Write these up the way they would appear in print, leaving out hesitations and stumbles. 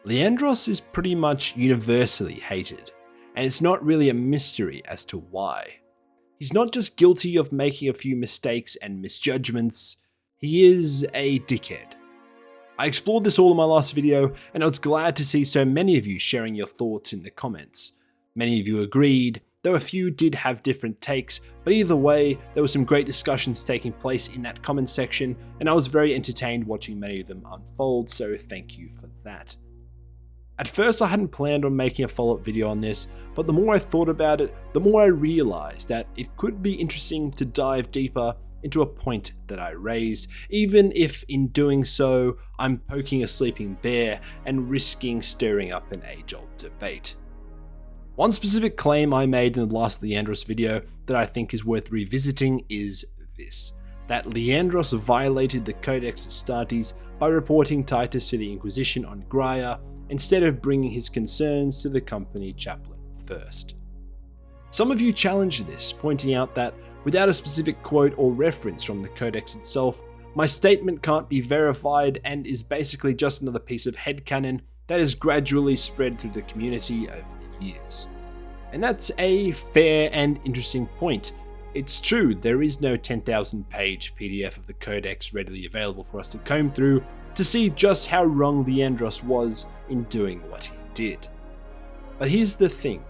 Leandros is pretty much universally hated, and it's not really a mystery as to why. He's not just guilty of making a few mistakes and misjudgments, he is a dickhead. I explored this all in my last video, and I was glad to see so many of you sharing your thoughts in the comments. Many of you agreed, though a few did have different takes, but either way, there were some great discussions taking place in that comment section, and I was very entertained watching many of them unfold, so thank you for that. At first I hadn't planned on making a follow-up video on this, but the more I thought about it, the more I realised that it could be interesting to dive deeper into a point that I raised, even if in doing so, I'm poking a sleeping bear and risking stirring up an age-old debate. One specific claim I made in the last Leandros video that I think is worth revisiting is this, that Leandros violated the Codex Astartes by reporting Titus to the Inquisition on Graia instead of bringing his concerns to the company chaplain first. Some of you challenged this, pointing out that without a specific quote or reference from the Codex itself, my statement can't be verified and is basically just another piece of headcanon that has gradually spread through the community over the years. And that's a fair and interesting point. It's true, there is no 10,000 page PDF of the Codex readily available for us to comb through to see just how wrong Leandros was in doing what he did. But here's the thing,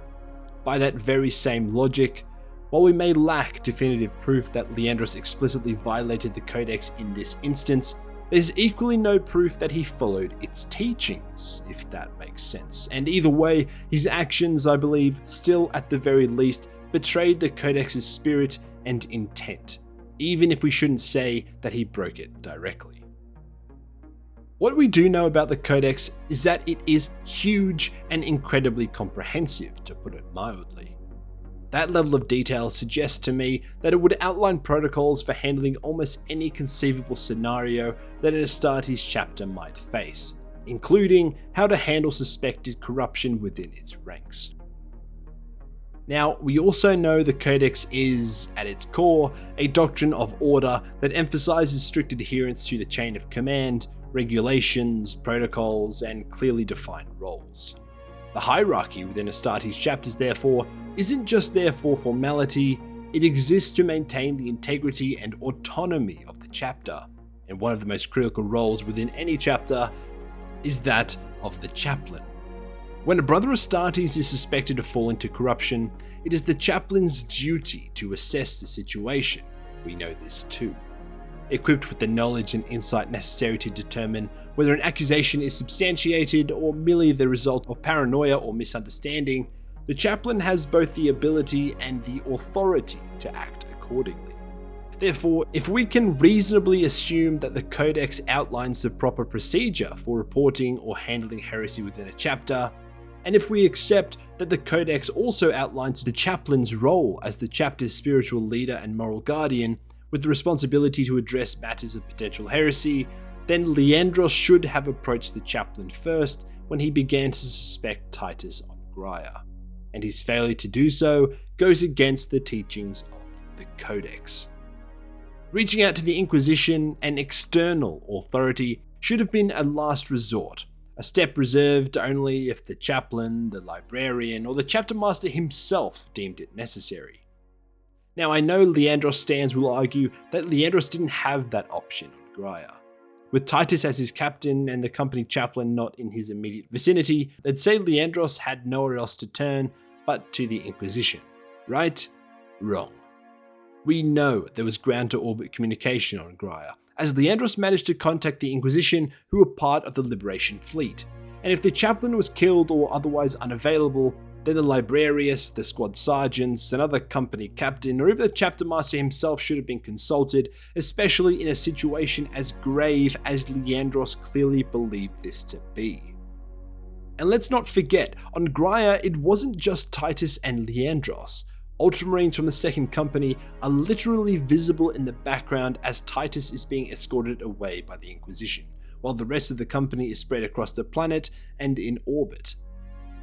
by that very same logic, while we may lack definitive proof that Leandros explicitly violated the Codex in this instance, there's equally no proof that he followed its teachings, if that makes sense. And either way, his actions, I believe, still at the very least betrayed the Codex's spirit and intent, even if we shouldn't say that he broke it directly. What we do know about the Codex is that it is huge and incredibly comprehensive, to put it mildly. That level of detail suggests to me that it would outline protocols for handling almost any conceivable scenario that an Astartes chapter might face, including how to handle suspected corruption within its ranks. Now, we also know the Codex is, at its core, a doctrine of order that emphasizes strict adherence to the chain of command, regulations, protocols, and clearly defined roles. The hierarchy within Astartes chapters, therefore, isn't just there for formality, it exists to maintain the integrity and autonomy of the chapter, and one of the most critical roles within any chapter is that of the chaplain. When a brother Astartes is suspected of falling into corruption, it is the chaplain's duty to assess the situation. We know this too. Equipped with the knowledge and insight necessary to determine whether an accusation is substantiated or merely the result of paranoia or misunderstanding, the chaplain has both the ability and the authority to act accordingly. Therefore, if we can reasonably assume that the Codex outlines the proper procedure for reporting or handling heresy within a chapter, and if we accept that the Codex also outlines the chaplain's role as the chapter's spiritual leader and moral guardian, with the responsibility to address matters of potential heresy, then Leandros should have approached the chaplain first when he began to suspect Titus on Graia, and his failure to do so goes against the teachings of the Codex. Reaching out to the Inquisition, an external authority, should have been a last resort, a step reserved only if the chaplain, the librarian, or the chapter master himself deemed it necessary. Now, I know Leandros stands will argue that Leandros didn't have that option on Graia. With Titus as his captain and the company chaplain not in his immediate vicinity, they'd say Leandros had nowhere else to turn but to the Inquisition. Right? Wrong. We know there was ground-to-orbit communication on Graia, as Leandros managed to contact the Inquisition, who were part of the Liberation Fleet. And if the chaplain was killed or otherwise unavailable, then the librarius, the squad sergeants, another company captain, or even the chapter master himself should have been consulted, especially in a situation as grave as Leandros clearly believed this to be. And let's not forget, on Graia it wasn't just Titus and Leandros. Ultramarines from the Second Company are literally visible in the background as Titus is being escorted away by the Inquisition, while the rest of the company is spread across the planet and in orbit.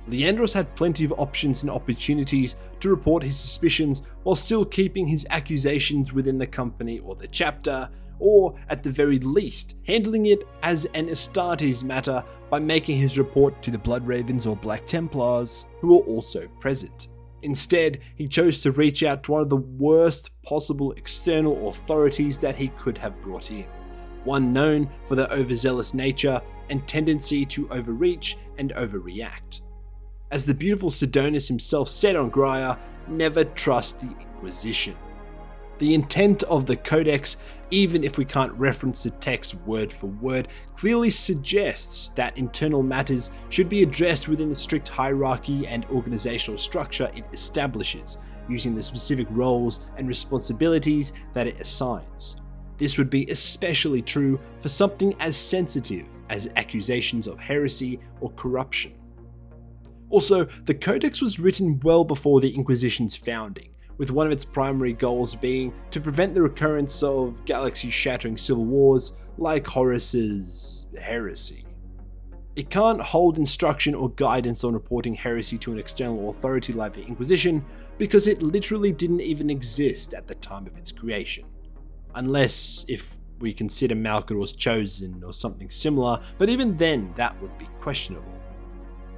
Leandros had plenty of options and opportunities to report his suspicions while still keeping his accusations within the company or the chapter, or at the very least, handling it as an Astartes matter by making his report to the Bloodravens or Black Templars, who were also present. Instead, he chose to reach out to one of the worst possible external authorities that he could have brought in, one known for their overzealous nature and tendency to overreach and overreact. As the beautiful Sidonius himself said on Graia, never trust the Inquisition. The intent of the Codex, even if we can't reference the text word for word, clearly suggests that internal matters should be addressed within the strict hierarchy and organizational structure it establishes, using the specific roles and responsibilities that it assigns. This would be especially true for something as sensitive as accusations of heresy or corruption. Also, the Codex was written well before the Inquisition's founding, with one of its primary goals being to prevent the recurrence of galaxy-shattering civil wars like Horus's heresy. It can't hold instruction or guidance on reporting heresy to an external authority like the Inquisition because it literally didn't even exist at the time of its creation. Unless if we consider Malcador's Chosen or something similar, but even then that would be questionable.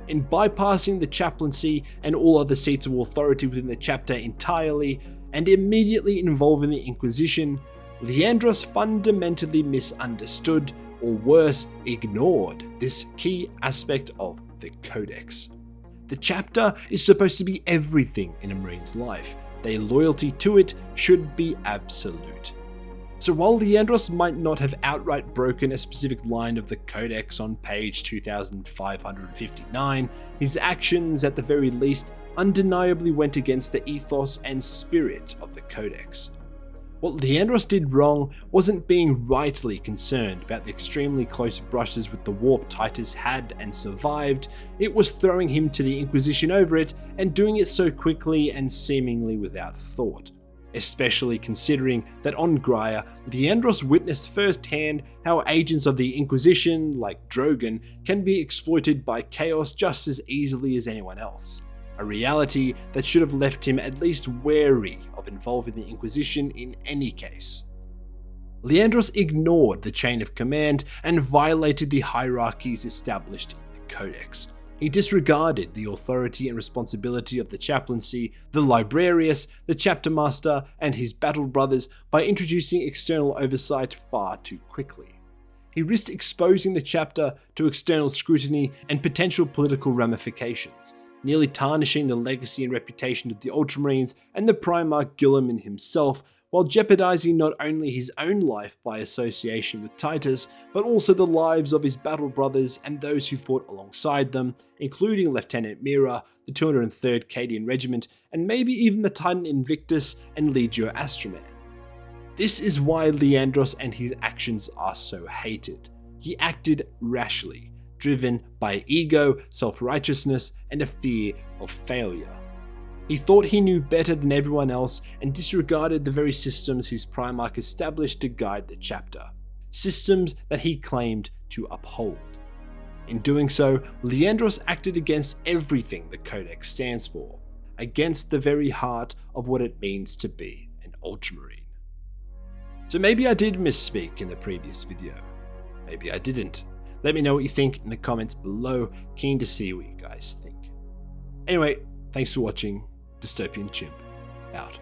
In bypassing the chaplaincy and all other seats of authority within the chapter entirely, and immediately involving the Inquisition, Leandros fundamentally misunderstood, or worse, ignored this key aspect of the Codex. The chapter is supposed to be everything in a Marine's life. Their loyalty to it should be absolute. So while Leandros might not have outright broken a specific line of the Codex on page 2559, his actions at the very least undeniably went against the ethos and spirit of the Codex. What Leandros did wrong wasn't being rightly concerned about the extremely close brushes with the warp Titus had and survived, it was throwing him to the Inquisition over it and doing it so quickly and seemingly without thought. Especially considering that on Graia, Leandros witnessed firsthand how agents of the Inquisition, like Drogon, can be exploited by chaos just as easily as anyone else. A reality that should have left him at least wary of involving the Inquisition in any case. Leandros ignored the chain of command and violated the hierarchies established in the Codex. He disregarded the authority and responsibility of the chaplaincy, the librarius, the chapter master, and his battle brothers by introducing external oversight far too quickly. He risked exposing the chapter to external scrutiny and potential political ramifications, nearly tarnishing the legacy and reputation of the Ultramarines and the Primarch Guilliman himself, while jeopardizing not only his own life by association with Titus, but also the lives of his battle brothers and those who fought alongside them, including Lieutenant Mira, the 203rd Cadian Regiment, and maybe even the Titan Invictus and Legio Astroman. This is why Leandros and his actions are so hated. He acted rashly, driven by ego, self-righteousness, and a fear of failure. He thought he knew better than everyone else and disregarded the very systems his Primarch established to guide the chapter, systems that he claimed to uphold. In doing so, Leandros acted against everything the Codex stands for, against the very heart of what it means to be an Ultramarine. So maybe I did misspeak in the previous video, maybe I didn't. Let me know what you think in the comments below, keen to see what you guys think. Anyway, thanks for watching. Dystopian Chimp, out.